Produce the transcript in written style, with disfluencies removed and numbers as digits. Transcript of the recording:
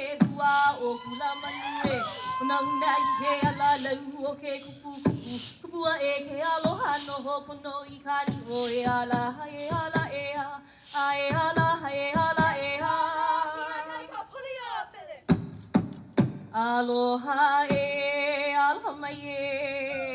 e tua o kula manue una una I ke ala lau o ke kupu kupu kupua e ke aloha no hopo no I kari o e ala e ala e a e ala e ala e a aloha e aloha mai e